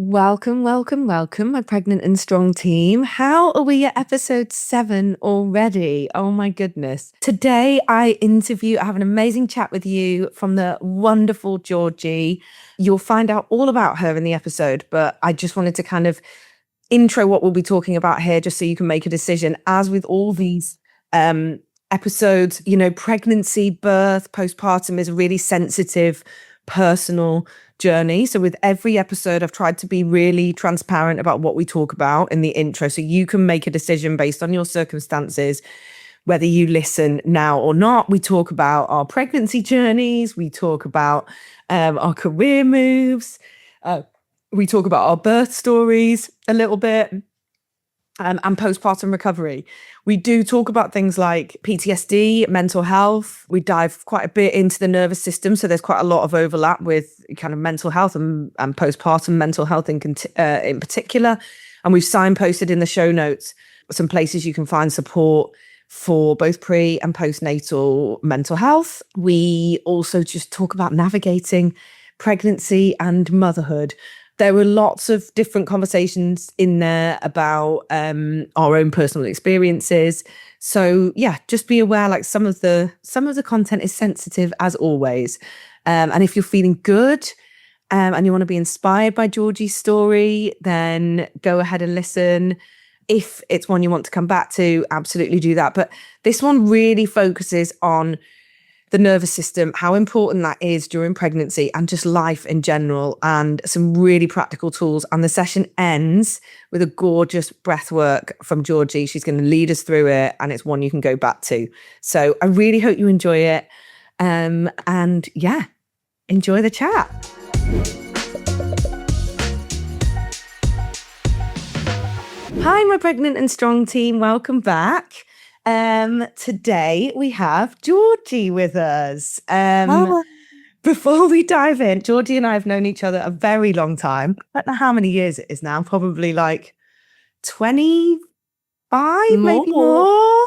Welcome, welcome, welcome, my pregnant and strong team. How are we at episode 7 already? Oh my goodness. Today I have an amazing chat with you from the wonderful Georgie. You'll find out all about her in the episode, but I just wanted to kind of intro what we'll be talking about here just so you can make a decision. As with all these episodes, pregnancy, birth, postpartum is a really sensitive, personal journey. So with every episode, I've tried to be really transparent about what we talk about in the intro so you can make a decision based on your circumstances, whether you listen now or not. We talk about our pregnancy journeys. We talk about our career moves. We talk about our birth stories a little bit. And postpartum recovery. We do talk about things like PTSD, mental health. We dive quite a bit into the nervous system. So there's quite a lot of overlap with kind of mental health and postpartum mental health in particular. And we've signposted in the show notes some places you can find support for both pre and postnatal mental health. We also just talk about navigating pregnancy and motherhood. There were lots of different conversations in there about our own personal experiences. So yeah, just be aware, like some of the content is sensitive as always. And if you're feeling good and you want to be inspired by Georgie's story, then go ahead and listen. If it's one you want to come back to, absolutely do that. But this one really focuses on the nervous system, how important that is during pregnancy and just life in general, and some really practical tools. And the session ends with a gorgeous breathwork from Georgie. She's going to lead us through it, and it's one you can go back to. So I really hope you enjoy it. And yeah, enjoy the chat. Hi, my pregnant and strong team. Welcome back. Today we have Georgie with us. Before we dive in, Georgie and I have known each other a very long time. I don't know how many years it is now, probably like 25, maybe more.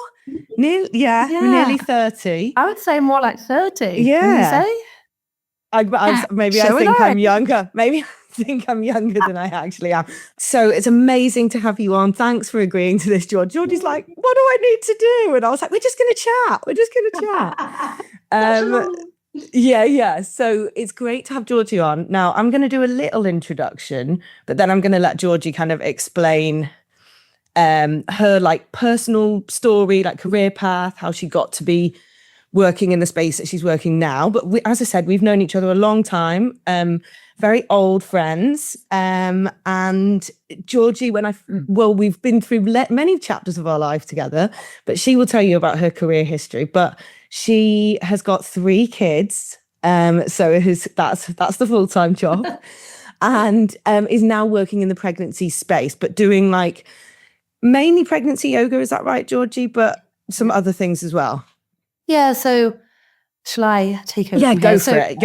Nearly 30. I would say more like 30. Yeah. Can you say? Maybe I think I'm younger. Maybe I think I'm younger than I actually am. So it's amazing to have you on. Thanks for agreeing to this, George. Georgie's like, what do I need to do? And I was like, we're just going to chat. Yeah. So it's great to have Georgie on. Now, I'm going to do a little introduction, but then I'm going to let Georgie kind of explain her like personal story, like career path, how she got to be working in the space that she's working now. But as I said, we've known each other a long time, very old friends. And Georgie, we've been through many chapters of our life together, but she will tell you about her career history. But she has got 3 kids. So that's the full-time job and is now working in the pregnancy space, but doing like mainly pregnancy yoga. Is that right, Georgie? But some other things as well. Yeah, so shall I take over? Yeah, go for it.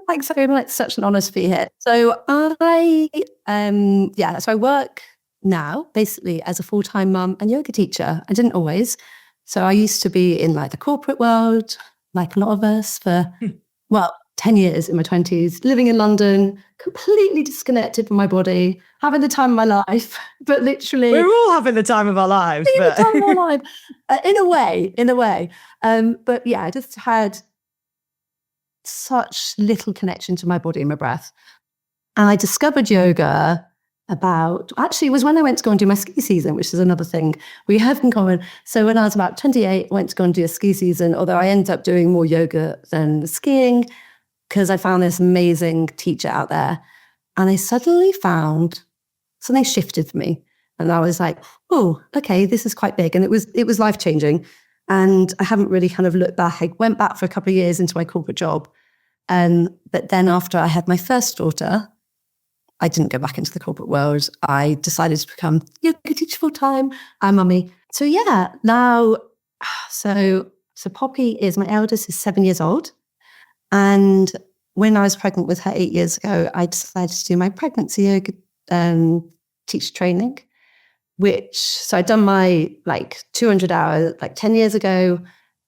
Thanks very much. Such an honour to be here. So I work now basically as a full-time mum and yoga teacher. I didn't always. So I used to be in like the corporate world, like a lot of us, for 10 years in my 20s, living in London, completely disconnected from my body, having the time of my life, but literally... We're all having the time of our lives. The time of our life, in a way. But yeah, I just had such little connection to my body and my breath. And I discovered yoga it was when I went to go and do my ski season, which is another thing we have in common. So when I was about 28, I went to go and do a ski season, although I ended up doing more yoga than skiing, because I found this amazing teacher out there. And I suddenly found something shifted for me. And I was like, oh, okay, this is quite big. And it was life-changing. And I haven't really kind of looked back. I went back for a couple of years into my corporate job. But then after I had my first daughter, I didn't go back into the corporate world. I decided to become yoga teacher full-time. I'm mummy. So yeah, now, so Poppy is, my eldest is 7 years old. And when I was pregnant with her 8 years ago, I decided to do my pregnancy yoga teacher training, so I'd done my 200 hours 10 years ago.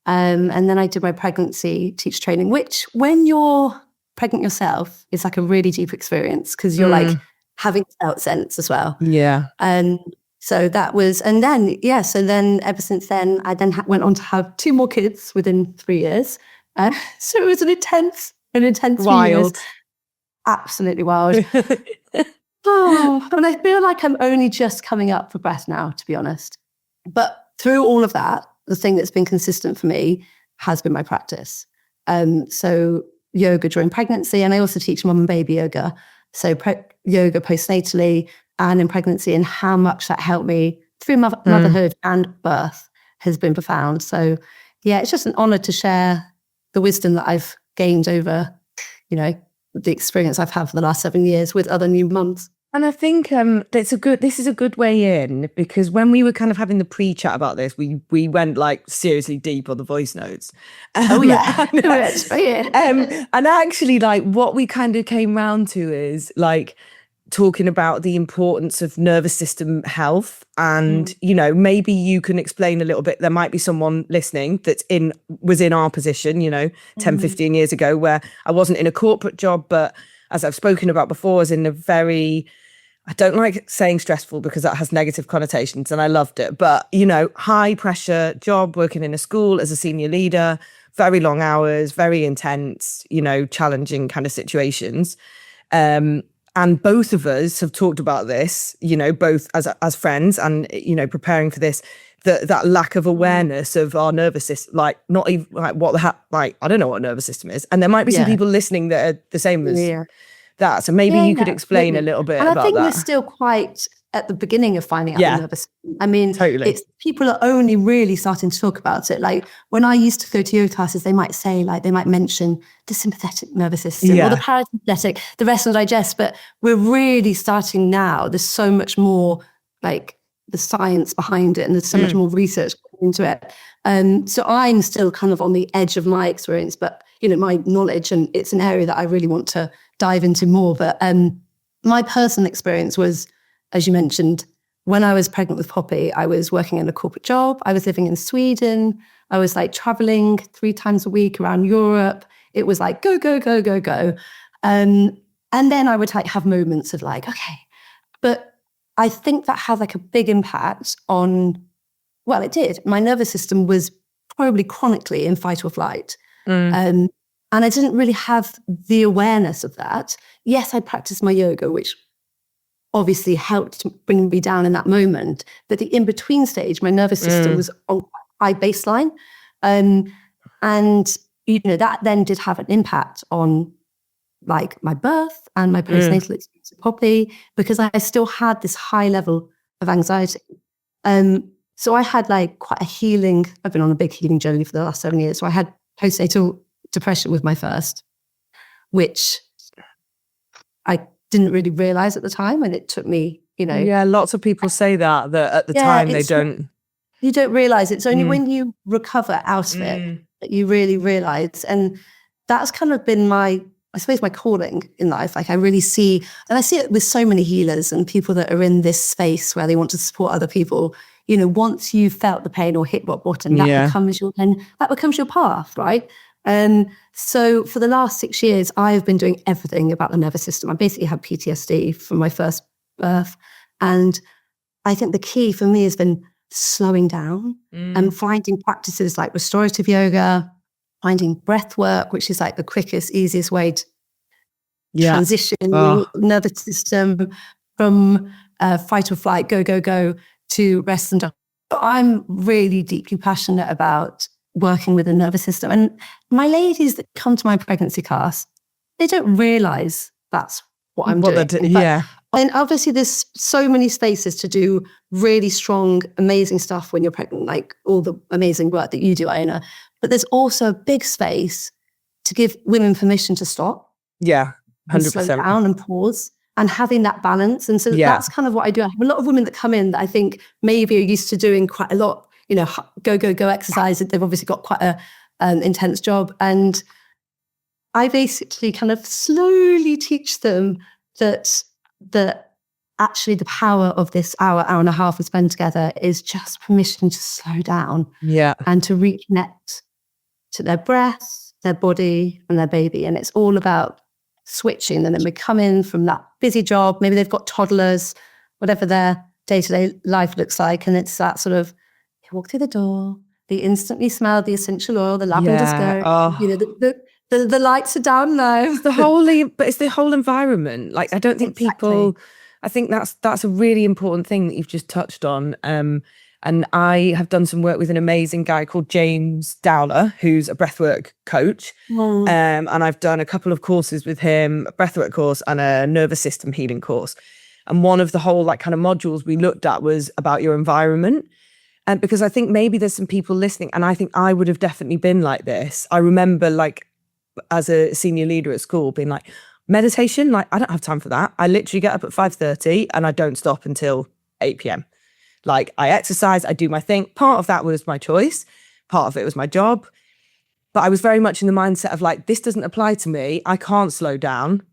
And then I did my pregnancy teacher training, which when you're pregnant yourself is like a really deep experience because you're like having felt sense as well. Yeah. And so that was, and then, so then ever since then, I then went on to have 2 more kids within 3 years. So it was an intense Wild. few years. Absolutely wild. And I feel like I'm only just coming up for breath now, to be honest. But through all of that, the thing that's been consistent for me has been my practice. So yoga during pregnancy, and I also teach mum and baby yoga. So yoga postnatally and in pregnancy, and how much that helped me through motherhood and birth has been profound. So yeah, it's just an honor to share the wisdom that I've gained over, the experience I've had for the last 7 years with other new mums. And I think this is a good way in, because when we were kind of having the pre-chat about this, we went like seriously deep on the voice notes. And actually, like, what we kind of came round to is like talking about the importance of nervous system health. And, maybe you can explain a little bit. There might be someone listening that was in our position, 10, 15 years ago, where I wasn't in a corporate job, but as I've spoken about before, was in a very, I don't like saying stressful because that has negative connotations, and I loved it, but, high pressure job, working in a school as a senior leader, very long hours, very intense, challenging kind of situations. And both of us have talked about this, both as friends and, preparing for this, that lack of awareness of our nervous system, like not even like I don't know what a nervous system is. And there might be some people listening that are the same as that. So maybe you could explain a little bit about that. And I think we're still quite at the beginning of finding out the nervous system. I mean, totally. People are only really starting to talk about it. Like when I used to go to yoga classes, they might mention the sympathetic nervous system or the parasympathetic, the rest will digest. But we're really starting now. There's so much more like the science behind it, and there's so much more research into it. So I'm still kind of on the edge of my experience, but my knowledge, and it's an area that I really want to dive into more. But my personal experience was, as you mentioned, when I was pregnant with Poppy, I was working in a corporate job. I was living in Sweden. I was like traveling 3 times a week around Europe. It was like go, go, go, go, go. And then I would like have moments of like, okay. But I think that had like a big impact on, well, it did. My nervous system was probably chronically in fight or flight. And I didn't really have the awareness of that. Yes, I practiced my yoga, which obviously helped bring me down in that moment. But the in-between stage, my nervous system was on high baseline. And, that then did have an impact on like my birth and my postnatal experience with Poppy, because I still had this high level of anxiety. So I had like quite a healing, I've been on a big healing journey for the last 7 years. So I had postnatal depression with my first, which I didn't really realize at the time. And it took me, Yeah, lots of people say that at the time they don't. You don't realize. It's only when you recover out of it that you really realize. And that's kind of been my calling in life. Like I really see, and I see it with so many healers and people that are in this space where they want to support other people. Once you've felt the pain or hit rock bottom, that becomes your path, right? And so for the last 6 years, I've been doing everything about the nervous system. I basically had PTSD from my first birth. And I think the key for me has been slowing down and finding practices like restorative yoga, finding breath work, which is like the quickest, easiest way to transition your nervous system from fight or flight, go, go, go, to rest and die. I'm really deeply passionate about working with the nervous system. And my ladies that come to my pregnancy class, they don't realize that's what I'm doing. And obviously there's so many spaces to do really strong, amazing stuff when you're pregnant, like all the amazing work that you do, Iona. But there's also a big space to give women permission to stop. Yeah, 100%. Slow down and pause, and having that balance. And so that's kind of what I do. I have a lot of women that come in that I think maybe are used to doing quite a lot, go, go, go exercise. They've obviously got quite an intense job. And I basically kind of slowly teach them that actually the power of this hour and a half we spend together is just permission to slow down and to reconnect to their breath, their body, and their baby. And it's all about switching, and then we come in from that busy job. Maybe they've got toddlers, whatever their day-to-day life looks like. And it's that sort of, you walk through the door, they instantly smell the essential oil, the lavender's going, the lights are down now. But it's the whole environment. Like, I don't think people, I think that's a really important thing that you've just touched on. And I have done some work with an amazing guy called James Dowler, who's a breathwork coach. And I've done a couple of courses with him, a breathwork course and a nervous system healing course. And one of the whole like kind of modules we looked at was about your environment. And because I think maybe there's some people listening, and I think I would have definitely been like this. I remember like as a senior leader at school being like, meditation, like I don't have time for that. I literally get up at 5:30 and I don't stop until 8 p.m. Like I exercise, I do my thing. Part of that was my choice. Part of it was my job. But I was very much in the mindset of like, this doesn't apply to me. I can't slow down.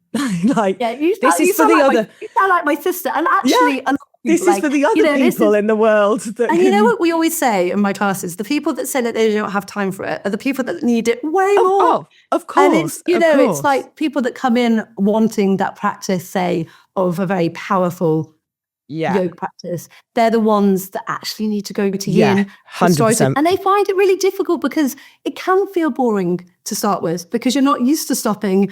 Like, this is for the other. You sound like my sister. And actually, this is for the other people in the world. And you know what we always say in my classes? The people that say that they don't have time for it are the people that need it way more. Oh, of course. And it's, it's like people that come in wanting that practice, say, of a very powerful yoga practice. They're the ones that actually need to go to yin. 100%. And they find it really difficult because it can feel boring to start with because you're not used to stopping.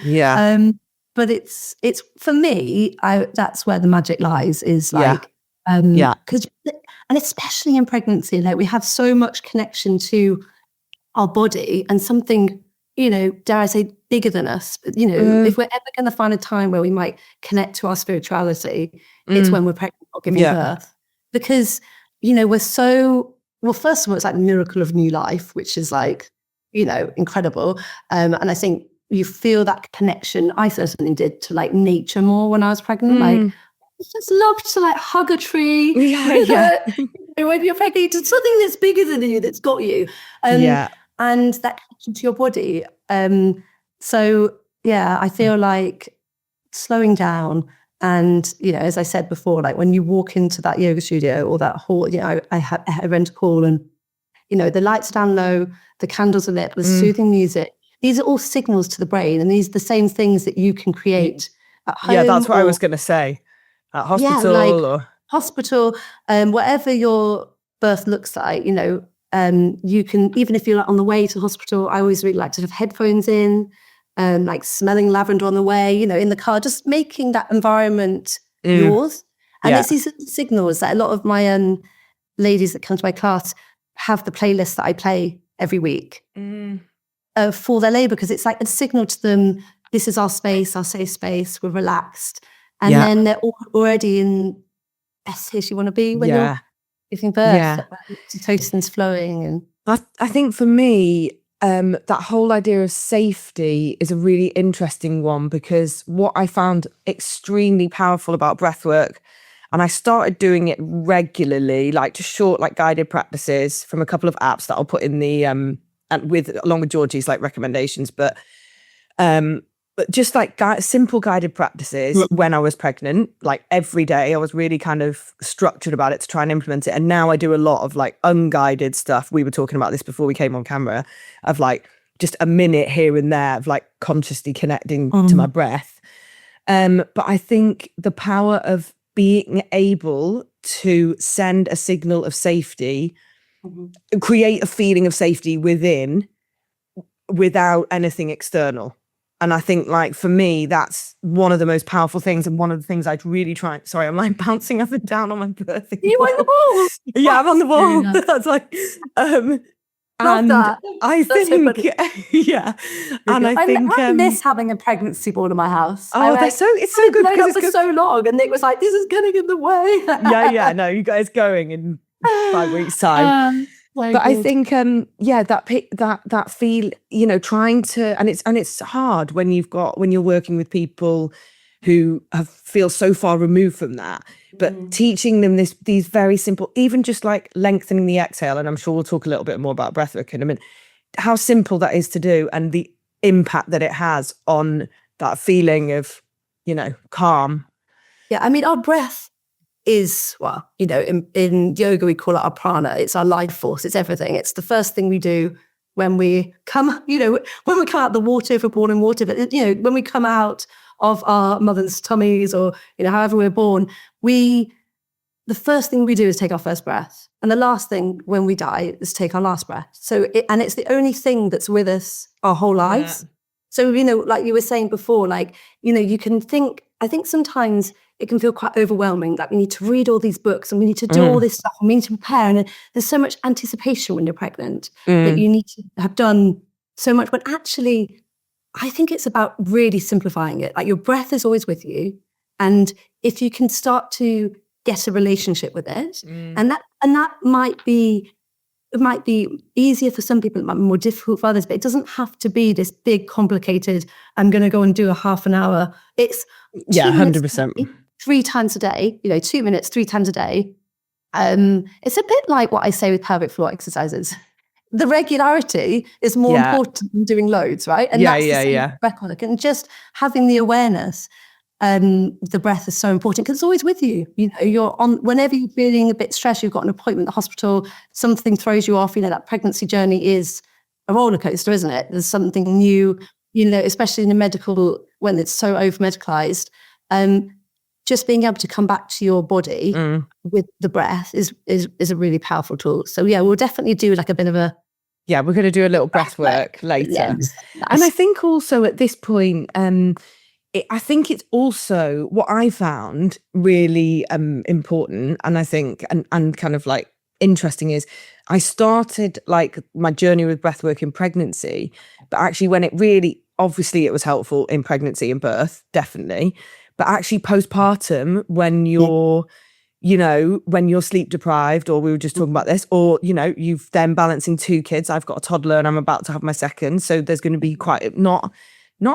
But it's for me, that's where the magic lies, is like, because, and especially in pregnancy, like we have so much connection to our body and something, dare I say, bigger than us. If we're ever going to find a time where we might connect to our spirituality, it's when we're pregnant or giving birth. Because, we're so, well, first of all, it's like the miracle of new life, which is like, incredible. And I think you feel that connection. I certainly did to like nature more when I was pregnant. Like, I just loved to like hug a tree. When you're pregnant, it's something that's bigger than you, that's got you. And that connection to your body. So I feel like slowing down. And, as I said before, like when you walk into that yoga studio or that hall, I rent a hall and, the lights are down low, the candles are lit, there's soothing music. These are all signals to the brain, and these are the same things that you can create at home. Yeah, that's what I was going to say. At hospital hospital, whatever your birth looks like, you can, even if you're on the way to hospital, I always really like to have headphones in, like smelling lavender on the way, in the car, just making that environment yours. And it's these signals that a lot of my ladies that come to my class have the playlist that I play every week. For their labour, because it's like a signal to them, this is our space, our safe space, we're relaxed. And then they're already in best place you want to be when you're giving birth. Oxytocin's flowing. And I think for me, that whole idea of safety is a really interesting one, because what I found extremely powerful about breathwork, and I started doing it regularly, like just short, like guided practices from a couple of apps that I'll put in the along with Georgie's like recommendations, but just like simple guided practices when I was pregnant, like every day I was really kind of structured about it to try and implement it. And now I do a lot of like unguided stuff. We were talking about this before we came on camera, of like just a minute here and there of like consciously connecting to my breath. But I think the power of being able to send a signal of safety, create a feeling of safety without anything external. And I think, like, for me, that's one of the most powerful things, and one of the things I'd really try. Sorry, I'm like bouncing up and down on my birthing you ball. on the wall? Yeah, I'm on the wall. That's like, and that. I think, and I think I miss having a pregnancy ball in my house. It's so good because it's for so long, and Nick was like, "This is getting in the way." No, you guys going in 5 weeks' time. But I think, that feel, trying to, and it's hard when you're working with people who feel so far removed from that, but teaching them these very simple, even just like lengthening the exhale, and I'm sure we'll talk a little bit more about breathwork in a minute, how simple that is to do and the impact that it has on that feeling of, calm. Yeah, I mean, our breath is, well, in yoga, we call it our prana. It's our life force. It's everything. It's the first thing we do when we come, when we come out of the water, if we're born in water, but, when we come out of our mother's tummies, or, however we're born, the first thing we do is take our first breath. And the last thing when we die is take our last breath. And it's the only thing that's with us our whole lives. Yeah. So, like you were saying before, you can think, I think sometimes it can feel quite overwhelming. Like we need to read all these books and we need to do all this stuff and we need to prepare. And there's so much anticipation when you're pregnant that you need to have done so much. But actually, I think it's about really simplifying it. Like your breath is always with you. And if you can start to get a relationship with it, and that might be, it might be easier for some people, it might be more difficult for others, but it doesn't have to be this big, complicated, I'm going to go and do a half an hour. It's 100%. 3 times a day, 2 minutes, 3 times a day. It's a bit like what I say with pelvic floor exercises. The regularity is more important than doing loads, right? And that's the same with breath work. And just having the awareness, the breath is so important because it's always with you. You're on, whenever you're feeling a bit stressed, you've got an appointment at the hospital, something throws you off, that pregnancy journey is a roller coaster, isn't it? There's something new, especially in the medical, when it's so over-medicalized. Just being able to come back to your body with the breath is a really powerful tool. So we'll definitely do like a bit of a... Yeah, we're going to do a little breath work later. Yes, and I think also at this point, I think it's also what I found really important, and I think and kind of like interesting is I started like my journey with breathwork in pregnancy, but actually when it really, obviously it was helpful in pregnancy and birth, definitely, but actually postpartum when you're when you're sleep deprived, or we were just talking about this, or you've then balancing 2 kids. I've got a toddler and I'm about to have my second, so there's going to be quite not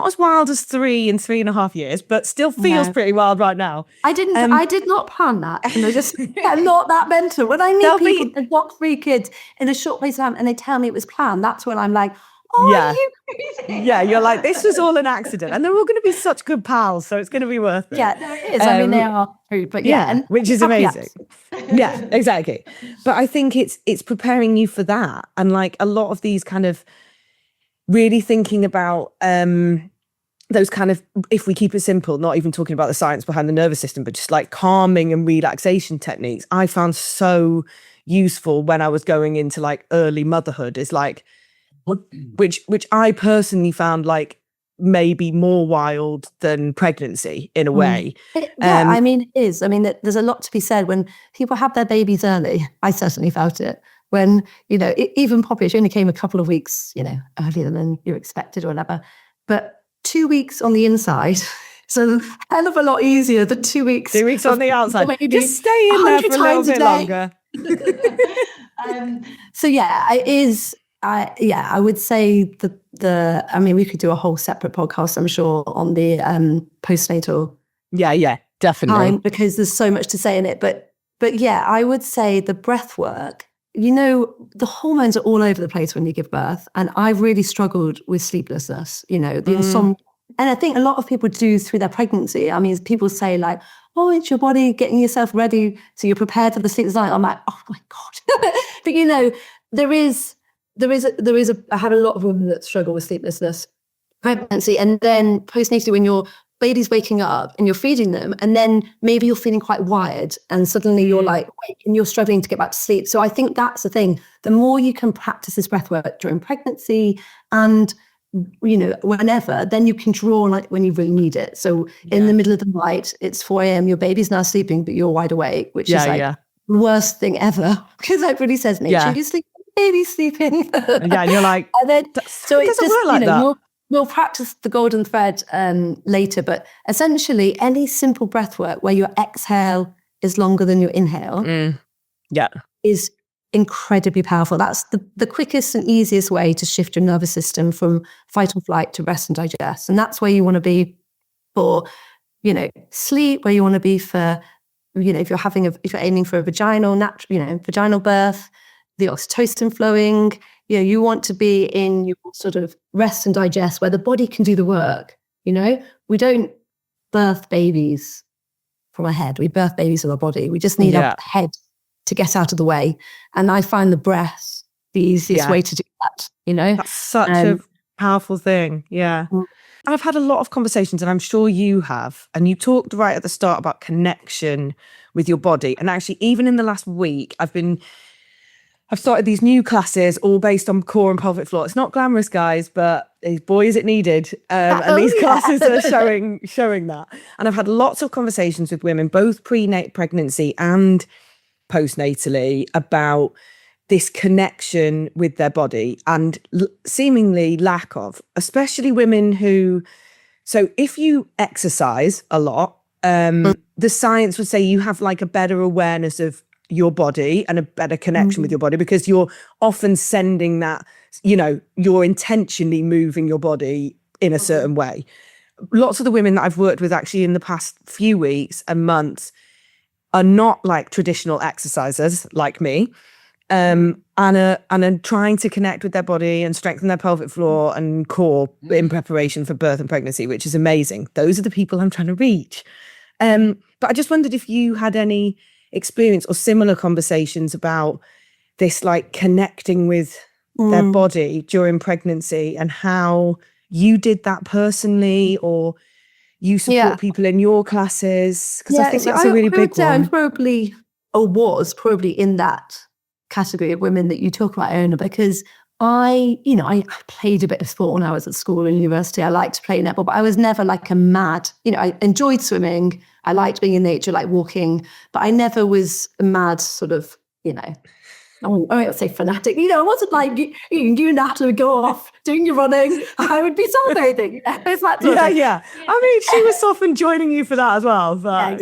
as wild as 3 and 3.5 years, but still feels pretty wild right now. I did not plan that. And I'm not that mental. When I meet people that got 3 kids in a short place of time and they tell me it was planned, that's when I'm like, are you crazy? Yeah, you're like, this was all an accident. And they're all going to be such good pals, so it's going to be worth it. Yeah, no, it is. I mean, they are true, but and which is amazing. Yeah, exactly. But I think it's preparing you for that. And like a lot of these kind of really thinking about those kind of, if we keep it simple, not even talking about the science behind the nervous system, but just like calming and relaxation techniques, I found so useful when I was going into like early motherhood, is like, which I personally found like maybe more wild than pregnancy in a way. I mean, it is. I mean, there's a lot to be said when people have their babies early. I certainly felt it. When, even Poppy, she only came a couple of weeks, earlier than you expected or whatever. But 2 weeks on the inside, so a hell of a lot easier than 2 weeks. 2 weeks on the outside. Just stay in there for a little bit longer. So it is. I would say I mean, we could do a whole separate podcast, I'm sure, on the postnatal. Yeah, definitely. Time, because there's so much to say in it. But I would say the breath work, the hormones are all over the place when you give birth. And I've really struggled with sleeplessness, the insomnia. And I think a lot of people do through their pregnancy. I mean, people say like, oh, it's your body getting yourself ready so you're prepared for the sleepless night. I'm like, oh my God. But there is I have a lot of women that struggle with sleeplessness, pregnancy, and then postnatally when your baby's waking up and you're feeding them, and then maybe you're feeling quite wired and suddenly you're like awake and you're struggling to get back to sleep. So I think that's the thing. The more you can practice this breath work during pregnancy and whenever, then you can draw like when you really need it. So in the middle of the night, it's 4 a.m, your baby's now sleeping, but you're wide awake, which is like the worst thing ever, because everybody says, make sure you sleep. Baby's sleeping. And you're like, and then so it doesn't work like that. We'll practice the golden thread later, but essentially any simple breath work where your exhale is longer than your inhale is incredibly powerful. That's the quickest and easiest way to shift your nervous system from fight or flight to rest and digest. And that's where you want to be for, sleep, where you want to be for, if you're aiming for a vaginal birth, the oxytocin flowing, you want to be in your sort of rest and digest where the body can do the work. We don't birth babies from our head. We birth babies with our body. We just need our head to get out of the way. And I find the breath the easiest way to do that, That's such a powerful thing. Yeah. I've had a lot of conversations, and I'm sure you have, and you talked right at the start about connection with your body. And actually, even in the last week, I've started these new classes all based on core and pelvic floor. It's not glamorous, guys, but boy, is it needed. And these classes are showing that. And I've had lots of conversations with women, both pregnancy and postnatally, about this connection with their body and seemingly lack of, especially women who, so if you exercise a lot, the science would say you have like a better awareness of your body and a better connection with your body, because you're often sending that, you're intentionally moving your body in a certain way. Lots of the women that I've worked with actually in the past few weeks and months are not like traditional exercisers like me, and are trying to connect with their body and strengthen their pelvic floor and core in preparation for birth and pregnancy, which is amazing. Those are the people I'm trying to reach. But I just wondered if you had any experience or similar conversations about this, like connecting with their body during pregnancy, and how you did that personally, or you support people in your classes, because I think that's a really big one. Probably, or was probably in that category of women that you talk about, Iona, because I played a bit of sport when I was at school and university. I liked to play netball, but I was never like a mad, I enjoyed swimming. I liked being in nature, like walking, but I never was a mad sort of, I won't say fanatic. I wasn't like, you have to go off doing your running. I would be celebrating. It's that sort of thing. Yeah. I mean, she was often joining you for that as well. But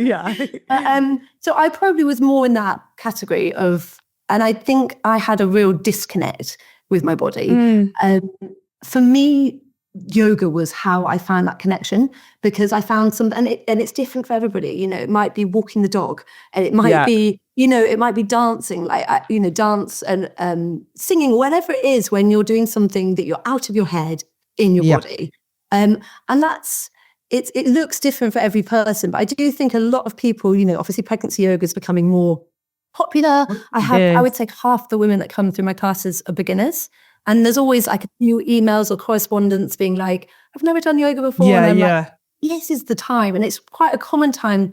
so I probably was more in that category of, and I think I had a real disconnect with my body. For me, yoga was how I found that connection, because I found and it's different for everybody. It might be walking the dog, and it might be, it might be dancing, like, dance and singing, whatever it is, when you're doing something that you're out of your head in your body. And it looks different for every person. But I do think a lot of people, obviously pregnancy yoga is becoming more popular. I would say half the women that come through my classes are beginners. And there's always like a few emails or correspondence being like, I've never done yoga before. And I'm like, this is the time. And it's quite a common time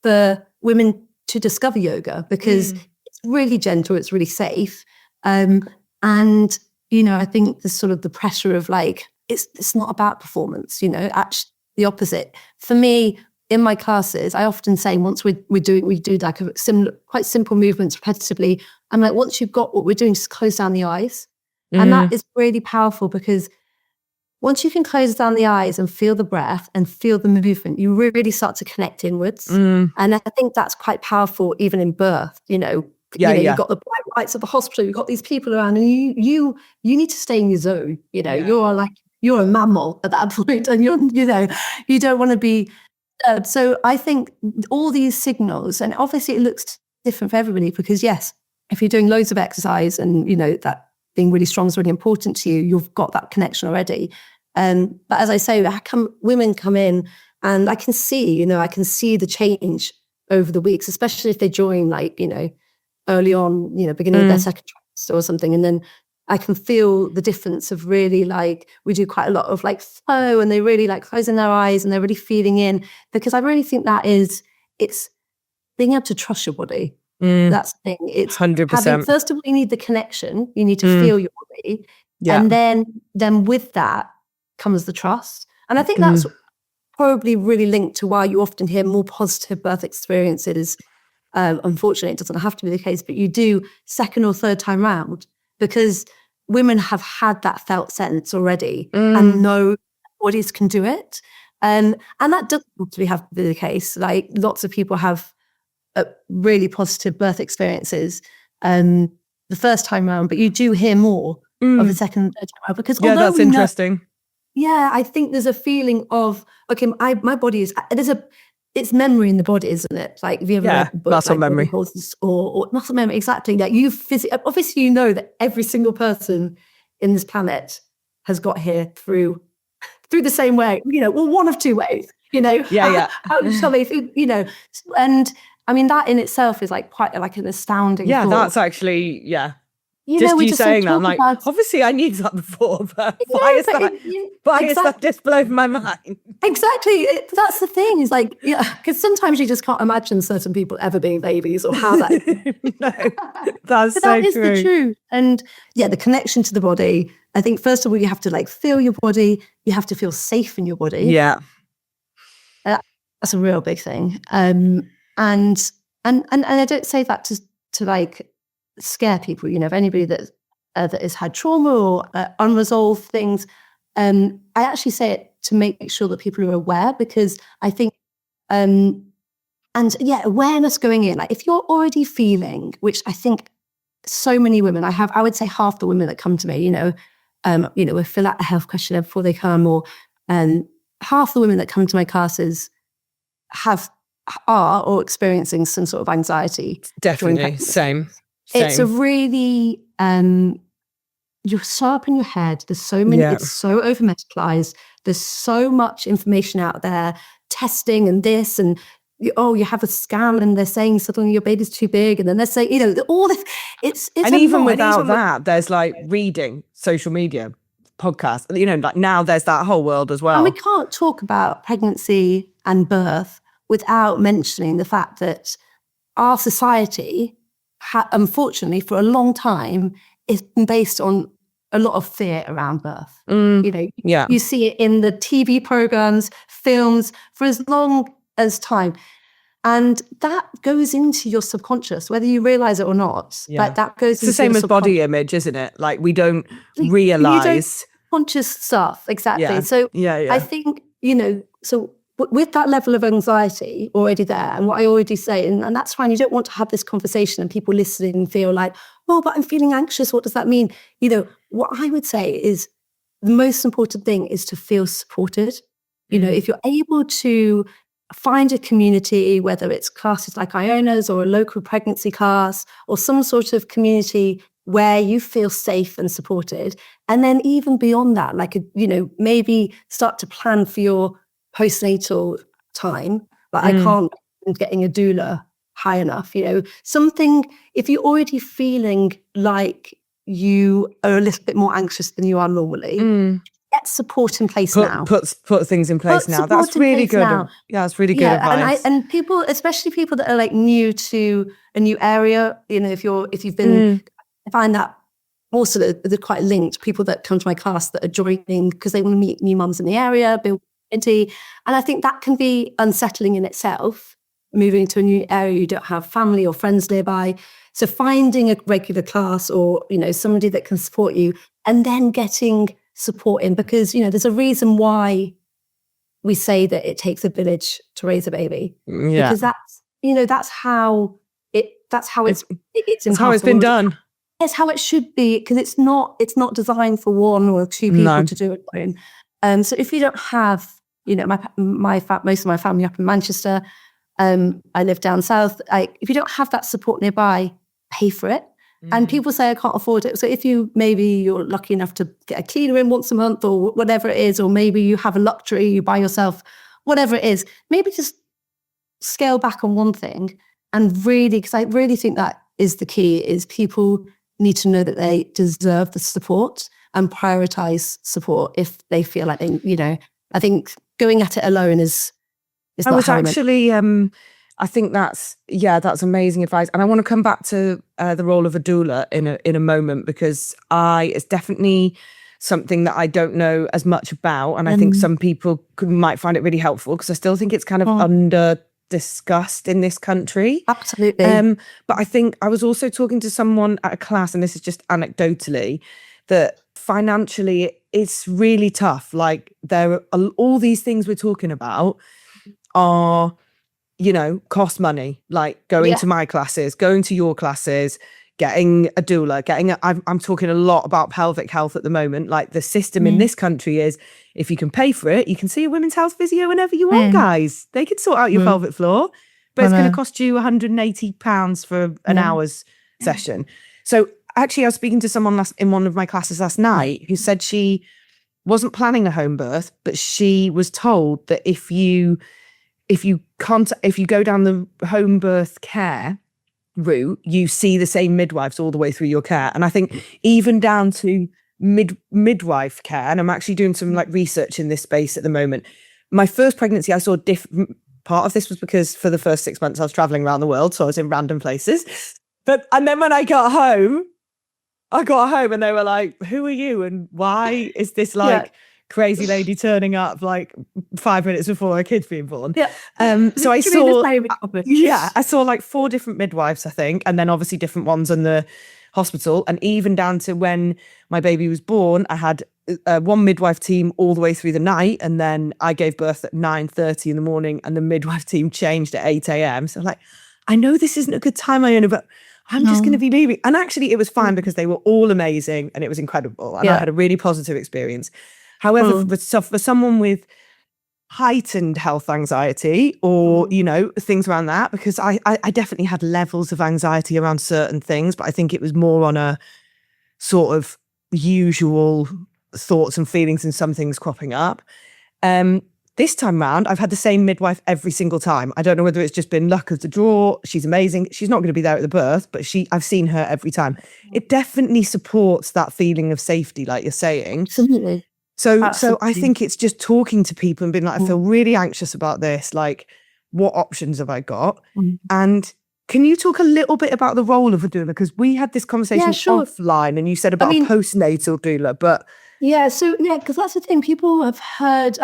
for women to discover yoga, because it's really gentle, it's really safe. And, I think there's sort of the pressure of like, it's not about performance, actually the opposite. For me, in my classes, I often say, once we do like a similar, quite simple movements repetitively. I'm like, once you've got what we're doing, just close down the eyes. And that is really powerful, because once you can close down the eyes and feel the breath and feel the movement, you really start to connect inwards. And I think that's quite powerful, even in birth. You've got the bright lights of the hospital, you've got these people around, and you need to stay in your zone. You're a mammal at that point, and you don't want to be. So I think all these signals, and obviously it looks different for everybody, because yes, if you're doing loads of exercise and that being really strong is really important to you, you've got that connection already. But as I say, women come in, and I can see the change over the weeks, especially if they join like, early on, beginning of their second trimester or something. And then I can feel the difference of really like, we do quite a lot of like flow, and they really like closing their eyes and they're really feeling in, because I really think it's being able to trust your body. That's the thing. It's 100%. First of all, you need the connection. You need to feel your body. And then with that comes the trust. And I think that's probably really linked to why you often hear more positive birth experiences. Unfortunately, it doesn't have to be the case, but you do second or third time round, because women have had that felt sense already and know bodies can do it. And that doesn't actually have to be the case. Like, lots of people have really positive birth experiences the first time round, but you do hear more of the second time round, because that's interesting. I think there's a feeling of, okay, my body is, it's memory in the body, isn't it? Like, have you ever read a book, muscle like memory, or muscle memory? Exactly. Like, obviously that every single person in this planet has got here through the same way. One of two ways. How shall they? And I mean, that in itself is like quite like an astounding thought. That's actually just you don't saying that, talk I'm like, about- obviously I knew that before, but Yeah, why is but that? Why is that just blowing my mind? Exactly. That's the thing. Is like, yeah, because sometimes you just can't imagine certain people ever being babies or how that. No, that's But so that is true. the truth. And yeah, the connection to the body. I think first of all, you have to like feel your body. You have to feel safe in your body. Yeah. That's a real big thing. And I don't say that to like scare people. You know, if anybody that has had trauma or unresolved things, I actually say it to make sure that people are aware, because I think, and yeah, awareness going in. Like if you're already feeling, which I think so many women, I would say half the women that come to me, we fill out a health questionnaire before they come, or half the women that come to my classes are or experiencing some sort of anxiety. Definitely. Same. It's a really you're so up in your head. There's so many, it's so over medicalized. There's so much information out there, testing and this, and you have a scan and they're saying suddenly your baby's too big, and then they're saying, all this, it's and even without that, there's like reading, social media, podcasts, like now there's that whole world as well. And we can't talk about pregnancy and birth without mentioning the fact that our society, unfortunately, for a long time, is based on a lot of fear around birth. You see it in the TV programs, films, for as long as time. And that goes into your subconscious, whether you realize it or not. Yeah. Like that goes it's the same as body image, isn't it? Like we don't realize. Conscious stuff, exactly. Yeah. So yeah. I think, so with that level of anxiety already there, and what I already say, and that's fine, you don't want to have this conversation and people listening and feel like, oh, but I'm feeling anxious. What does that mean? What I would say is the most important thing is to feel supported. If you're able to find a community, whether it's classes like Iona's or a local pregnancy class or some sort of community where you feel safe and supported. And then even beyond that, like, maybe start to plan for your postnatal time. But I can't getting a doula high enough, something, if you're already feeling like you are a little bit more anxious than you are normally, get support in place now. Put things in place now. That's really good. Yeah, that's really good advice. And people, especially people that are like new to a new area, if you've been, I find that also they're quite linked. People that come to my class that are joining because they want to meet new mums in the area, build community, and I think that can be unsettling in itself. Moving to a new area, you don't have family or friends nearby. So finding a regular class or somebody that can support you, and then getting support in, because there's a reason why we say that it takes a village to raise a baby. Because that's how it's been done. It's how it should be, because it's not designed for one or two people to do it alone. So if you don't have, most of my family up in Manchester, I live down south. If you don't have that support nearby, pay for it. And people say I can't afford it. So if you're lucky enough to get a cleaner in once a month or whatever it is, or maybe you have a luxury, you buy yourself, whatever it is, maybe just scale back on one thing. And really, because I really think that is the key, is people need to know that they deserve the support and prioritize support if they feel like I think going at it alone is not how actually, I think that's amazing advice. And I want to come back to the role of a doula in a moment, because it's definitely something that I don't know as much about. And I think some people might find it really helpful, because I still think it's kind of under discussed in this country. Absolutely. But I think I was also talking to someone at a class, and this is just anecdotally, that financially it's really tough. Like there are all these things we're talking about are, cost money, like going to my classes, going to your classes, getting a doula, I'm talking a lot about pelvic health at the moment. Like the system in this country is, if you can pay for it, you can see a women's health physio whenever you want, guys. They can sort out your pelvic floor, but it's going to cost you £180 for an hour's session. So actually, I was speaking to someone in one of my classes last night who said she wasn't planning a home birth, but she was told that if you go down the home birth care, route, you see the same midwives all the way through your care. And I think even down to midwife care, and I'm actually doing some like research in this space at the moment. My first pregnancy, I saw different. Part of this was because for the first 6 months I was traveling around the world, so I was in random places. And then when I got home and they were like, "Who are you? And why is this like crazy lady turning up like 5 minutes before her kid's being born?" So I saw like 4 different midwives, I think, and then obviously different ones in the hospital. And even down to when my baby was born, I had one midwife team all the way through the night, and then I gave birth at 9:30 in the morning, and the midwife team changed at 8 a.m. So I'm like, I know this isn't a good time, Iona, but I'm just going to be leaving. And actually, it was fine because they were all amazing, and it was incredible, and I had a really positive experience. However, for someone with heightened health anxiety or things around that, because I definitely had levels of anxiety around certain things, but I think it was more on a sort of usual thoughts and feelings and some things cropping up. This time round, I've had the same midwife every single time. I don't know whether it's just been luck of the draw. She's amazing. She's not going to be there at the birth, but I've seen her every time. It definitely supports that feeling of safety, like you're saying. Absolutely. So I think it's just talking to people and being like, I feel really anxious about this. Like, what options have I got? And can you talk a little bit about the role of a doula? Because we had this conversation offline, and you said about a postnatal doula, but because that's the thing. People have heard.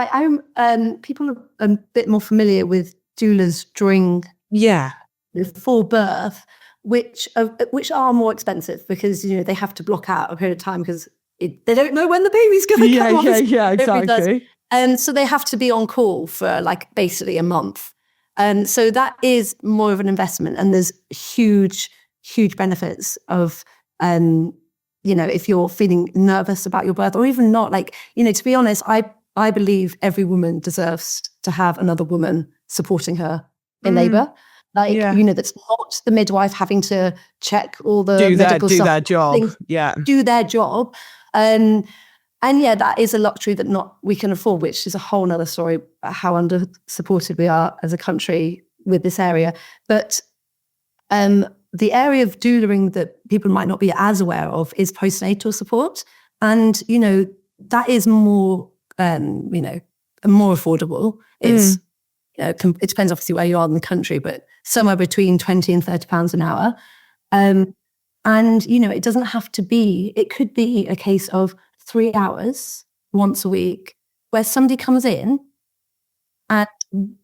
People are a bit more familiar with doulas during before birth, which are more expensive because they have to block out a period of time because they don't know when the baby's going to come. Exactly. And so they have to be on call for like basically a month. And so that is more of an investment, and there's huge benefits of, if you're feeling nervous about your birth or even not, like, to be honest, I believe every woman deserves to have another woman supporting her in labor. Like, that's not the midwife having to check all the medical stuff. Do their job. Do their job. And that is a luxury that we can afford, which is a whole nother story about how under supported we are as a country with this area. But the area of doulaing that people might not be as aware of is postnatal support. And, that is more, more affordable. It's, it depends obviously where you are in the country, but somewhere between £20 and £30 an hour. And, it doesn't have to be, it could be a case of 3 hours once a week where somebody comes in and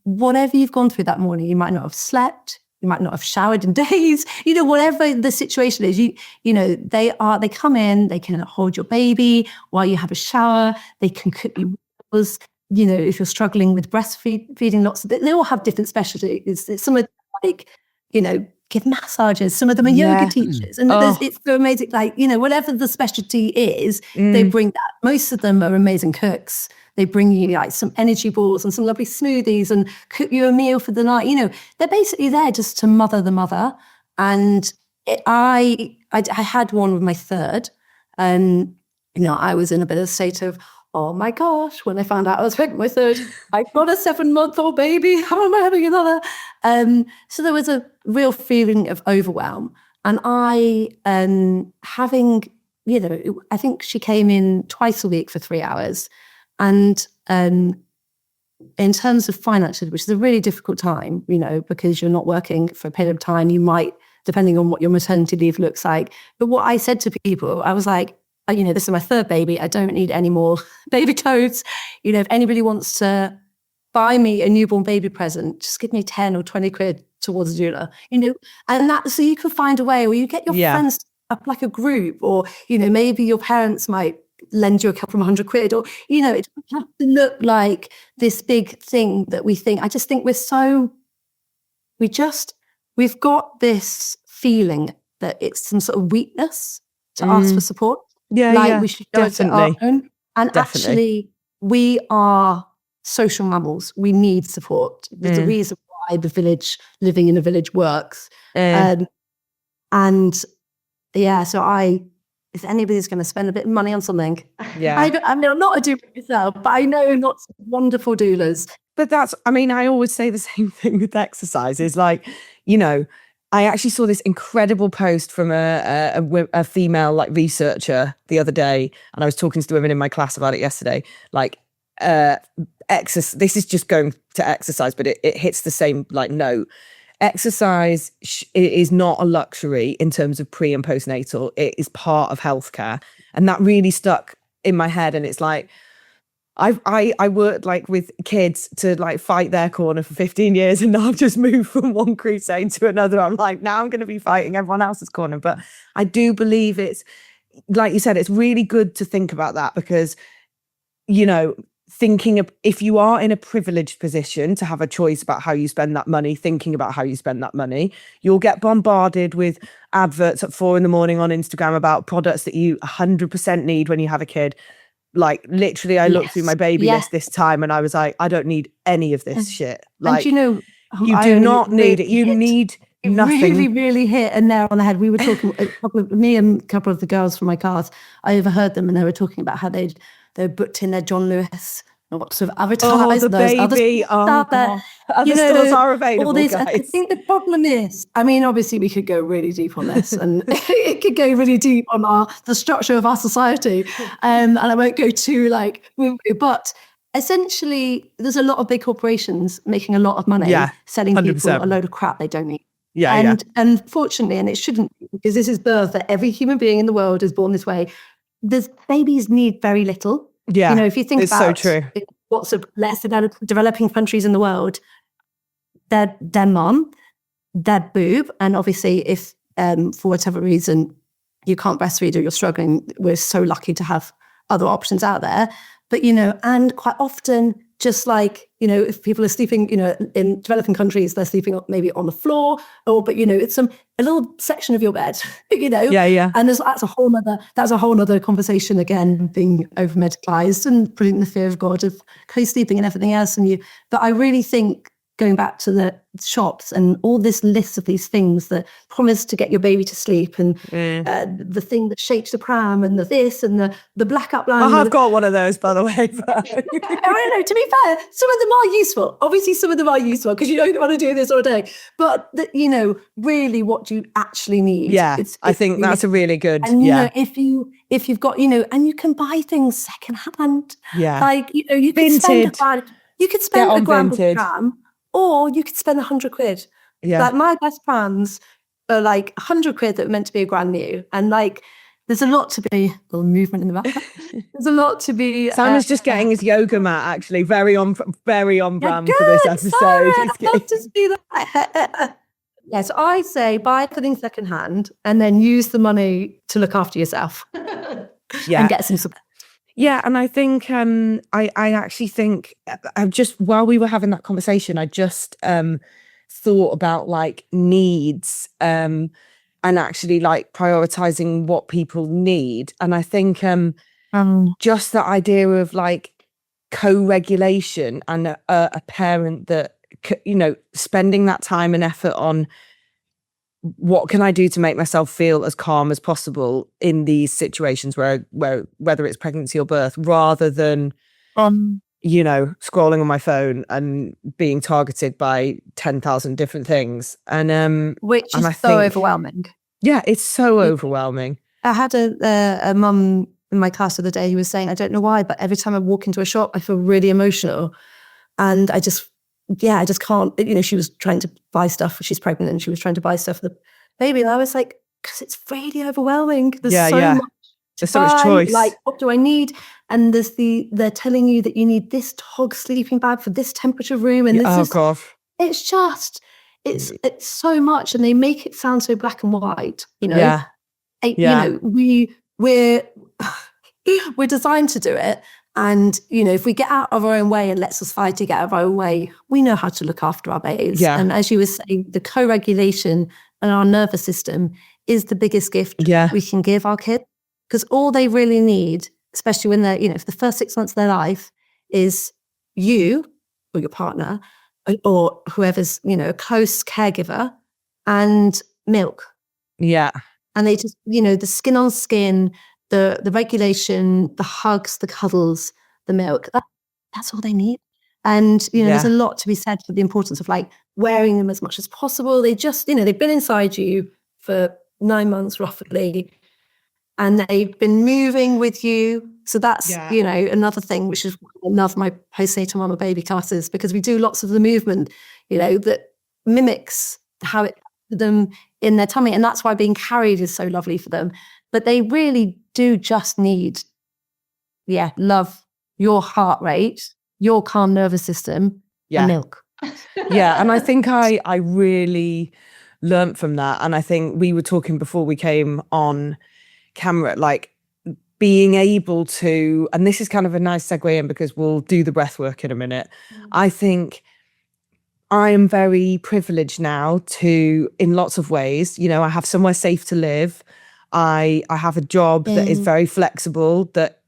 whatever you've gone through that morning, you might not have slept, you might not have showered in days, whatever the situation is, they come in, they can hold your baby while you have a shower, they can cook you meals, if you're struggling with breastfeeding, they all have different specialties. Some are like, give massages. Some of them are yoga teachers. And it's so amazing. Like, whatever the specialty is, they bring that. Most of them are amazing cooks. They bring you like some energy balls and some lovely smoothies and cook you a meal for the night. They're basically there just to mother the mother. And I had one with my third. And, I was in a bit of a state of, oh my gosh, when I found out I was pregnant with my third, I got a 7-month-old baby. How am I having another? So there was a real feeling of overwhelm. And I, I think she came in twice a week for 3 hours. And in terms of finances, which is a really difficult time, because you're not working for a period of time, you might, depending on what your maternity leave looks like. But what I said to people, I was like, this is my third baby. I don't need any more baby clothes. If anybody wants to buy me a newborn baby present, just give me 10 or 20 quid towards a doula, and that, so you can find a way, or you get your friends up like a group, or, maybe your parents might lend you a couple of £100, or, it doesn't have to look like this big thing that we think. I just think we've got this feeling that it's some sort of weakness to ask for support. We should go it our own. And actually, we are social mammals. We need support. There's a reason why living in a village works. So if anybody's going to spend a bit of money on something, I'm not a doula myself, but I know lots of wonderful doulas. But I always say the same thing with exercise is like, I actually saw this incredible post from a female like researcher the other day, and I was talking to the women in my class about it yesterday. Like, exercise. This is just going to exercise, but it hits the same like note. Exercise is not a luxury in terms of pre and postnatal. It is part of healthcare, and that really stuck in my head. And it's like, I worked like with kids to like fight their corner for 15 years, and now I've just moved from one crusade to another. I'm like, now I'm going to be fighting everyone else's corner. But I do believe it's, like you said, it's really good to think about that, because, you know, thinking of, if you are in a privileged position to have a choice about how you spend that money, thinking about how you spend that money, you'll get bombarded with adverts at 4 a.m. on Instagram about products that you 100% need when you have a kid. Like, literally, I looked through my baby list this time and I was like, I don't need any of this shit. Like, and you know, you do not need it. You need nothing. Really hit a nail on the head. We were talking, me and a couple of the girls from my class, I overheard them and they were talking about how they booked in their John Lewis and what sort of advertised. Oh, the baby. Other stores are available, all these, guys. I think the problem is, I mean, obviously we could go really deep on this and it could go really deep on the structure of our society. And I won't go too but essentially there's a lot of big corporations making a lot of money selling 100%. People a load of crap they don't need. And fortunately, and it shouldn't be, because this is birth, that every human being in the world is born this way. Babies need very little. Yeah, you know, if you think about so true. What's the less developing countries in the world, their mom, their boob, and obviously if for whatever reason you can't breastfeed or you're struggling, we're so lucky to have other options out there. But, you know, and quite often, just like, you know, if people are sleeping, you know, in developing countries, they're sleeping maybe on the floor, but you know, it's a little section of your bed, you know. And that's a whole other conversation again, being over medicalized and putting the fear of God of co-sleeping and everything else. But I really think, going back to the shops and all this list of these things that promise to get your baby to sleep, and the thing that shakes the pram, and this and the black outline. I have got one of those, by the way. But I know, to be fair, some of them are useful. Obviously, some of them are useful because you don't want to do this all day. But you know, really, what do you actually need? Yeah, I think really, that's a really good. And you know, if you've got, you know, and you can buy things secondhand. Yeah, like, you know, you could spend a grand with a pram. Or you could spend 100 quid. Yeah. Like, my best plans are like 100 quid that were meant to be a grand new. And like, there's a lot to be, a little movement in the back. There's a lot to be. Simon's just getting his yoga mat, actually, very on brand for this episode. I'd love to see that. Yes, I say buy something secondhand and then use the money to look after yourself. And get some support. Yeah, and I think I actually think just while we were having that conversation, I just thought about like needs and actually like prioritizing what people need. And I think just the idea of like co-regulation and a parent that, you know, spending that time and effort on what can I do to make myself feel as calm as possible in these situations where whether it's pregnancy or birth, rather than you know, scrolling on my phone and being targeted by 10,000 different things. And which is so overwhelming. Yeah, it's so overwhelming. I had a mum in my class the other day who was saying, I don't know why, but every time I walk into a shop, I feel really emotional. And I just can't, you know, she was trying to buy stuff, she's pregnant, and she was trying to buy stuff for the baby. And I was like, because it's really overwhelming. There's so much choice. Like, what do I need? And they're telling you that you need this dog sleeping bag for this temperature room. And God. It's so much. And they make it sound so black and white, you know? Yeah. You know, we're designed to do it. And, you know, if we get out of our own way and let society get out of our own way, we know how to look after our babies. Yeah. And as you were saying, the co-regulation and our nervous system is the biggest gift we can give our kids. Because all they really need, especially when they're, you know, for the first 6 months of their life, is you or your partner or whoever's, you know, a close caregiver, and milk. Yeah. And they just, you know, the skin on skin, the regulation, the hugs, the cuddles, the milk, that's all they need. And, you know, there's a lot to be said for the importance of like wearing them as much as possible. They just, they've been inside you for 9 months roughly, and they've been moving with you. So that's, another thing, which is I love my postnatal mama baby classes, because we do lots of the movement, that mimics how it them in their tummy. And that's why being carried is so lovely for them. But they really do just need, love, your heart rate, your calm nervous system, and milk. Yeah. And I think I really learnt from that. And I think we were talking before we came on camera, like being able to, and this is kind of a nice segue in because we'll do the breath work in a minute. I think I am very privileged now in lots of ways, I have somewhere safe to live. I have a job that is very flexible, that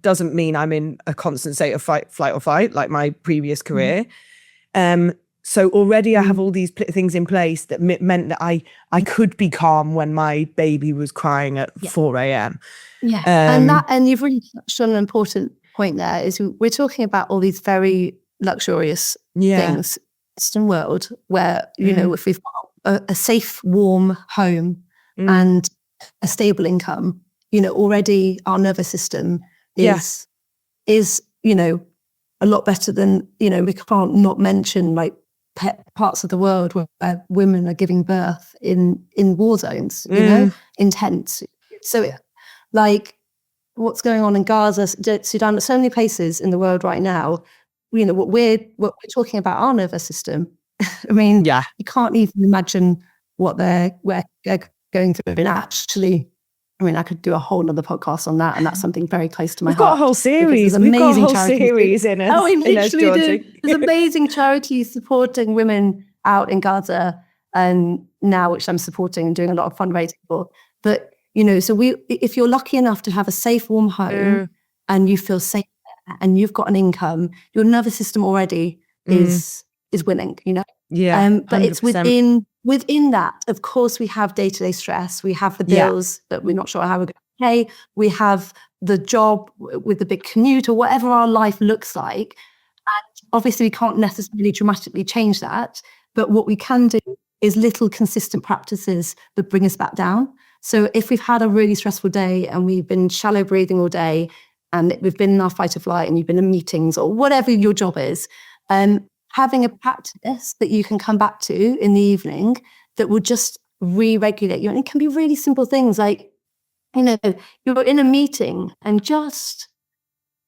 doesn't mean I'm in a constant state of flight or fight like my previous career. So already I have all these things in place that meant that I could be calm when my baby was crying at 4 a.m. Yeah, and you've really touched on an important point there. Is we're talking about all these very luxurious things, Western world, where if we've got a safe, warm home and a stable income, already our nervous system is a lot better than we can't not mention like parts of the world where women are giving birth in war zones, in tents. So like what's going on in Gaza, Sudan, so many places in the world right now, what we're talking about our nervous system. I mean, you can't even imagine what they're going through. And actually, I could do a whole nother podcast on that, and that's something very close to my heart. We've got a whole series. We've got a whole series in us. Oh, we literally do. There's amazing charities supporting women out in Gaza, and now which I'm supporting and doing a lot of fundraising for. But so if you're lucky enough to have a safe, warm home, and you feel safe there, and you've got an income, your nervous system already is winning. Yeah, but 100%. It's within that, of course, we have day-to-day stress. We have the bills that we're not sure how we're going to pay. We have the job with the big commute or whatever our life looks like. And obviously, we can't necessarily dramatically change that. But what we can do is little consistent practices that bring us back down. So if we've had a really stressful day and we've been shallow breathing all day, and we've been in our fight or flight, and you've been in meetings or whatever your job is, having a practice that you can come back to in the evening that will just re-regulate you. And it can be really simple things like, you're in a meeting and just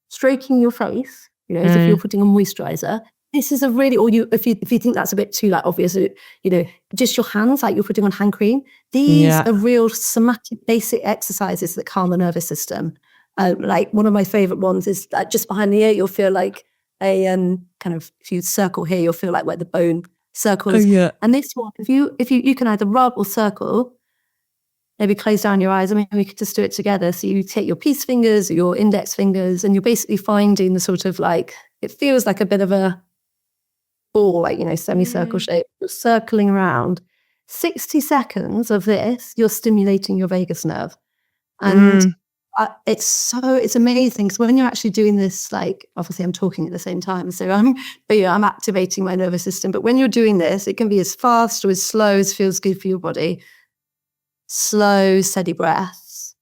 stroking your face, as if you're putting on moisturizer. This is a really, or if you think that's a bit too obvious, just your hands, like you're putting on hand cream. These are real somatic basic exercises that calm the nervous system. Like one of my favorite ones is just behind the ear, you'll feel like a kind of, if you circle here, you'll feel like where the bone circle is. And this one, if you can either rub or circle, maybe close down your eyes. We could just do it together. So you take your peace fingers or your index fingers, and you're basically finding the sort of like, it feels like a bit of a ball, like, semicircle shape. You're circling around. 60 seconds of this, you're stimulating your vagus nerve. And it's amazing, because when you're actually doing this, like, obviously I'm talking at the same time, so I'm activating my nervous system. But when you're doing this, it can be as fast or as slow as feels good for your body. Slow, steady breaths.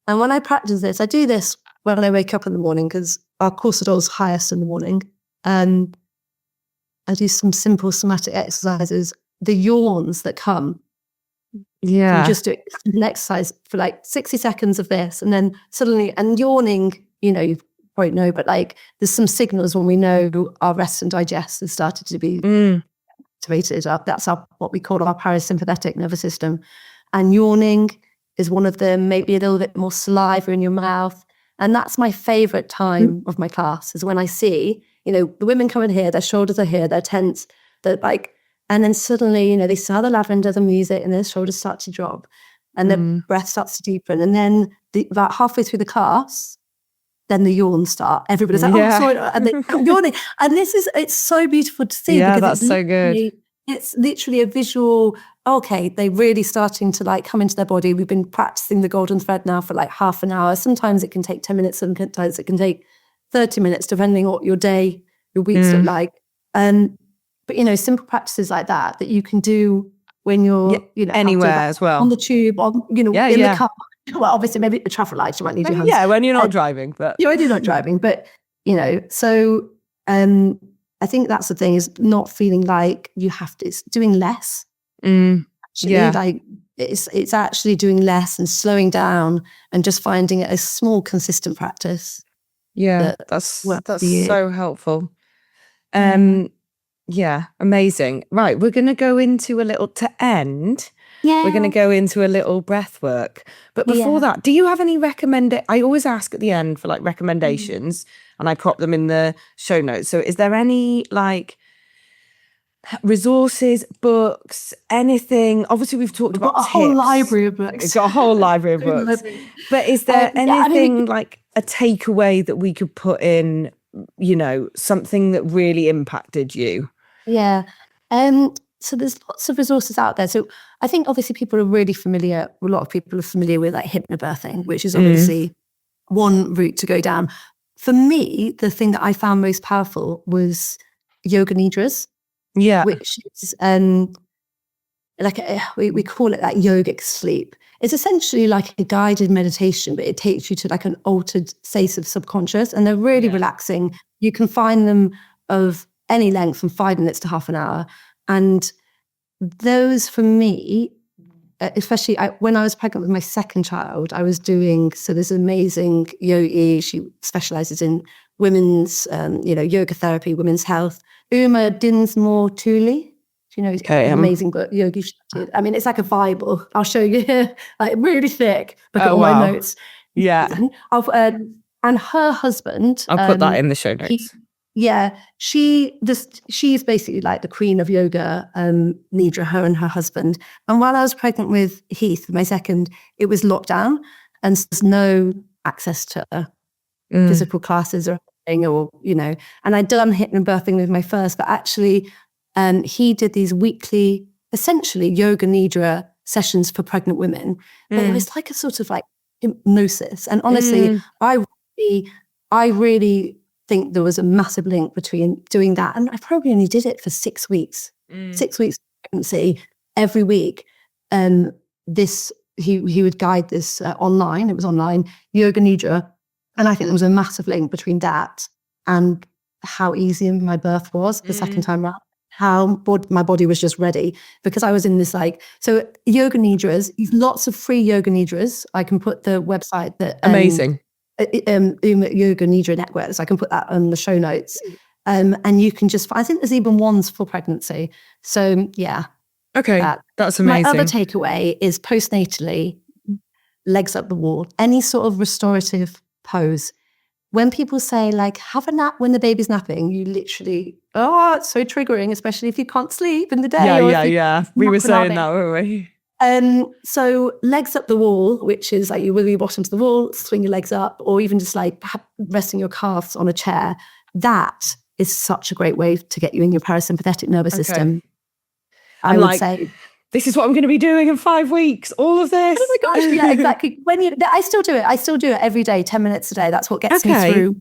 And when I practice this, I do this when I wake up in the morning, because our cortisol's highest in the morning. And I do some simple somatic exercises. The yawns that come. Yeah. You just do an exercise for like 60 seconds of this, and then suddenly, and yawning, you probably know, but like there's some signals when we know our rest and digest has started to be activated up. That's what we call our parasympathetic nervous system. And yawning is one of them, maybe a little bit more saliva in your mouth. And that's my favorite time of my class, is when I see, the women come in here, their shoulders are here, they're tense, they're like, and then suddenly, they smell the lavender, the music, and their shoulders start to drop, and the breath starts to deepen. And then about halfway through the class, then the yawns start. Everybody's like, oh, sorry, and they're yawning. And it's so beautiful to see. Yeah, because that's so good. It's literally a visual, okay, they're really starting to like come into their body. We've been practicing the golden thread now for like half an hour. Sometimes it can take 10 minutes, sometimes it can take 30 minutes, depending on what your day, your weeks look like. But, simple practices like that you can do when you're, anywhere as well. On the tube, on, in the car. Well, obviously, maybe at the traffic lights, you might need your hands. Yeah, when you're not driving. But when you're not driving. But, so I think that's the thing, is not feeling like you have to, it's doing less. Actually, like it's actually doing less and slowing down and just finding it a small, consistent practice. Yeah, that's so helpful. Yeah, amazing. Right, we're going to go into a little, to end, we're going to go into a little breath work. But before that, do you have any I always ask at the end for like recommendations and I pop them in the show notes. So is there any like resources, books, anything? Obviously, we've talked about a whole library of books. It's got a whole library of books. But is there anything like a takeaway that we could put in, something that really impacted you? Yeah. So there's lots of resources out there. So I think obviously a lot of people are familiar with like hypnobirthing, which is obviously one route to go down. For me, the thing that I found most powerful was yoga nidras. Yeah. Which is we call it that yogic sleep. It's essentially like a guided meditation, but it takes you to like an altered state of subconscious, and they're really relaxing. You can find them of any length from 5 minutes to half an hour. And those for me, especially when I was pregnant with my second child, I was doing, so there's an amazing yogi, she specializes in women's, yoga therapy, women's health. Uma Dinsmore Tooley. Amazing book, Yogi. I mean, it's like a Bible. I'll show you here, like really thick. Look at all my notes. Yeah. And her husband. I'll put that in the show notes. She's basically like the queen of yoga, Nidra, her and her husband. And while I was pregnant with Heath, my second, it was lockdown, and there's no access to physical classes or anything, and I'd done hypnobirthing with my first, but actually he did these weekly, essentially yoga nidra sessions for pregnant women. But it was like a sort of like hypnosis. And honestly, I really think there was a massive link between doing that, and I probably only did it for 6 weeks. 6 weeks of pregnancy, every week. He would guide this online. It was online yoga nidra, and I think there was a massive link between that and how easy my birth was the second time around. How my body was just ready, because I was in this so yoga nidras, lots of free yoga nidras. I can put the website that amazing. Yoga Nidra Network, so I can put that on the show notes. And you can I think there's even ones for pregnancy. So yeah. Okay, that's amazing. My other takeaway is postnatally, legs up the wall, any sort of restorative pose. When people say like, have a nap when the baby's napping, you literally, it's so triggering, especially if you can't sleep in the day. Yeah. We were saying that, weren't we? So legs up the wall, which is like you wiggle your bottom to the wall, swing your legs up, or even just like resting your calves on a chair. That is such a great way to get you in your parasympathetic nervous system. I would say, this is what I'm going to be doing in 5 weeks. All of this. Oh my gosh, yeah, exactly. I still do it. I still do it every day, 10 minutes a day. That's what gets me through.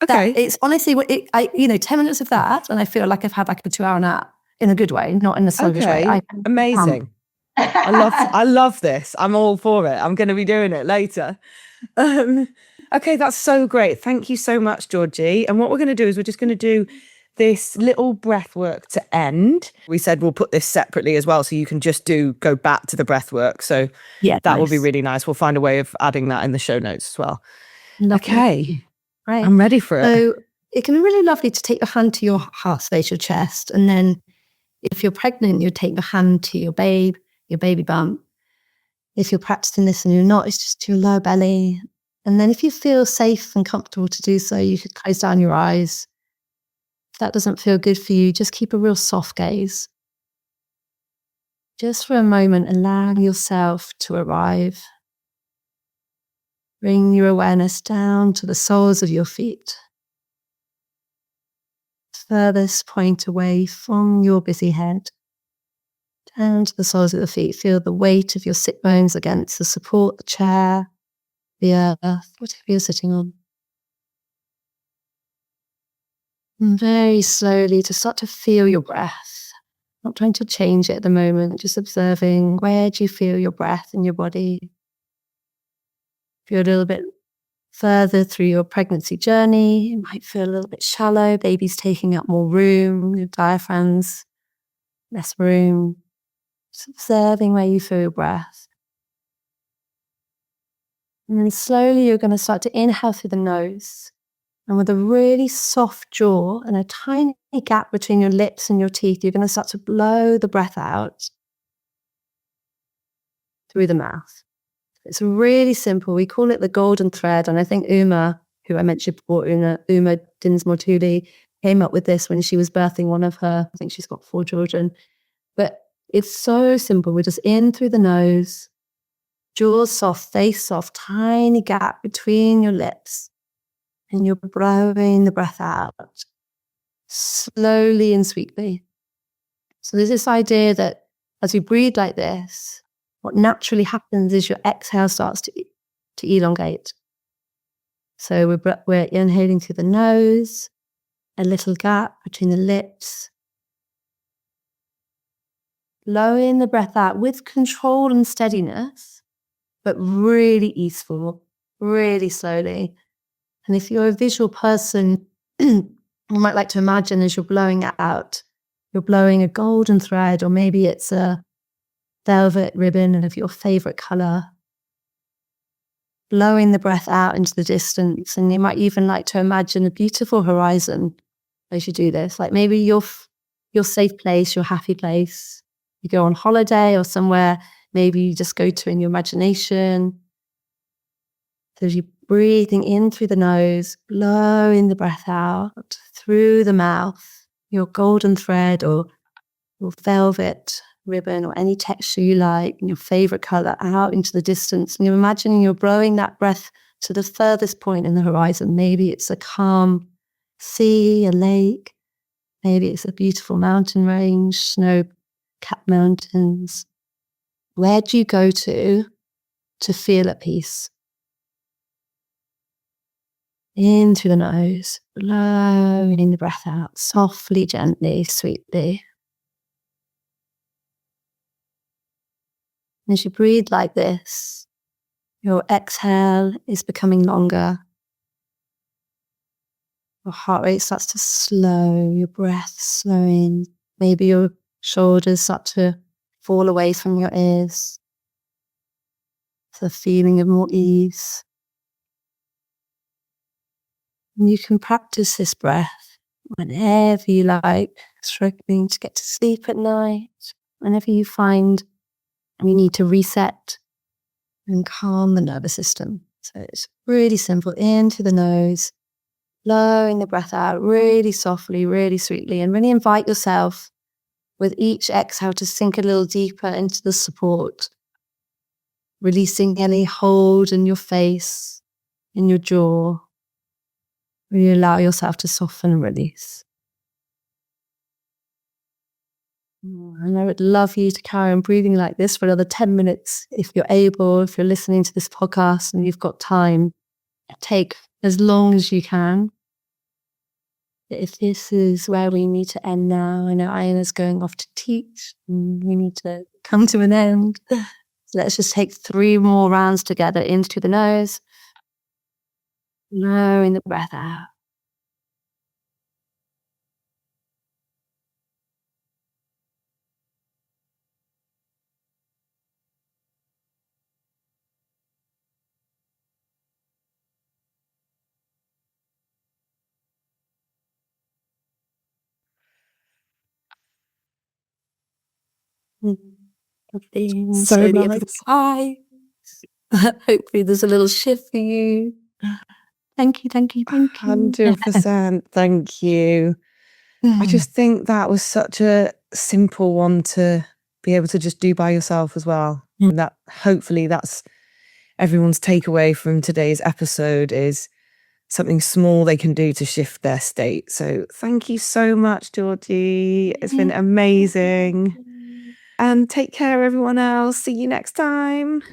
Okay. It's honestly, 10 minutes of that, and I feel like I've had like a 2-hour nap in a good way, not in a sluggish way. Amazing. I love this. I'm all for it. I'm going to be doing it later. Okay, that's so great. Thank you so much, Georgie. And what we're going to do is we're just going to do this little breath work to end. We said we'll put this separately as well, so you can just go back to the breath work. So that will be really nice. We'll find a way of adding that in the show notes as well. Lovely. Okay, right. I'm ready for it. So it can be really lovely to take your hand to your heart space, your chest, and then if you're pregnant, you take your hand to your baby bump. If you're practicing this and you're not, it's just to your lower belly. And then if you feel safe and comfortable to do so, you could close down your eyes. If that doesn't feel good for you, just keep a real soft gaze. Just for a moment, allow yourself to arrive. Bring your awareness down to the soles of your feet. Furthest point away from your busy head. Down to the soles of the feet. Feel the weight of your sit bones against the support, the chair, the earth, whatever you're sitting on. And very slowly to start to feel your breath. Not trying to change it at the moment, just observing where do you feel your breath in your body. If you're a little bit further through your pregnancy journey, it might feel a little bit shallow, baby's taking up more room, your diaphragm's less room. Just observing where you feel your breath. And then slowly you're going to start to inhale through the nose. And with a really soft jaw and a tiny gap between your lips and your teeth, you're going to start to blow the breath out through the mouth. It's really simple. We call it the golden thread. And I think Uma, who I mentioned before, Uma Dinsmore-Tooley, came up with this when she was birthing one of her, I think she's got 4 children. But it's so simple. We're just in through the nose, jaw soft, face soft, tiny gap between your lips. And you're blowing the breath out slowly and sweetly. So there's this idea that as we breathe like this, what naturally happens is your exhale starts to elongate. So we're inhaling through the nose, a little gap between the lips, blowing the breath out with control and steadiness, but really easeful, really slowly. And if you're a visual person, you might like to imagine as you're blowing it out, you're blowing a golden thread, or maybe it's a velvet ribbon of your favorite color, blowing the breath out into the distance. And you might even like to imagine a beautiful horizon as you do this, like maybe your safe place, your happy place. You go on holiday or somewhere, maybe you just go to in your imagination. So as you're breathing in through the nose, blowing the breath out through the mouth, your golden thread or your velvet ribbon or any texture you like, and your favorite color out into the distance. And you're imagining you're blowing that breath to the furthest point in the horizon. Maybe it's a calm sea, a lake. Maybe it's a beautiful mountain range, snow-capped mountains. Where do you go to feel at peace? In through the nose, blowing the breath out softly, gently, sweetly. And as you breathe like this, your exhale is becoming longer. Your heart rate starts to slow, your breath slowing. Maybe your shoulders start to fall away from your ears. It's a feeling of more ease. And you can practice this breath whenever you like, struggling to get to sleep at night, whenever you find you need to reset and calm the nervous system. So it's really simple, in through the nose, blowing the breath out really softly, really sweetly, and really invite yourself with each exhale to sink a little deeper into the support, releasing any hold in your face, in your jaw. Really allow yourself to soften and release. And I would love you to carry on breathing like this for another 10 minutes if you're able, if you're listening to this podcast and you've got time. Take as long as you can. If this is where we need to end now, I know Ayana's going off to teach and we need to come to an end. So let's just take 3 more rounds together, in through the nose, blowing the breath out. So nice. Hi. Hopefully there's a little shift for you. Thank you. 100%. Thank you. I just think that was such a simple one to be able to just do by yourself as well. And that hopefully that's everyone's takeaway from today's episode, is something small they can do to shift their state. So thank you so much, Georgie. It's been amazing. And take care, everyone else. See you next time.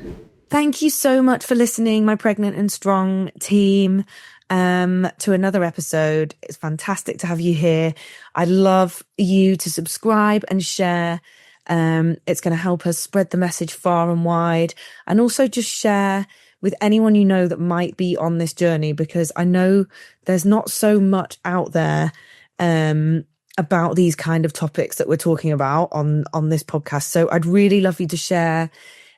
Thank you so much for listening, my Pregnant and Strong team. to another episode. It's fantastic to have you here. I'd love you to subscribe and share. It's going to help us spread the message far and wide, and also just share with anyone you know that might be on this journey, because I know there's not so much out there about these kind of topics that we're talking about on this podcast. So I'd really love you to share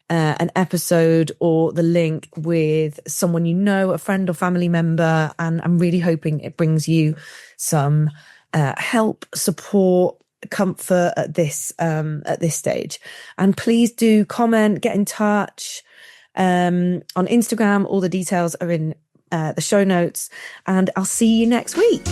an episode or the link with someone you know, a friend or family member, and I'm really hoping it brings you some help, support, comfort at this stage. And please do comment, get in touch on Instagram. All the details are in the show notes, and I'll see you next week.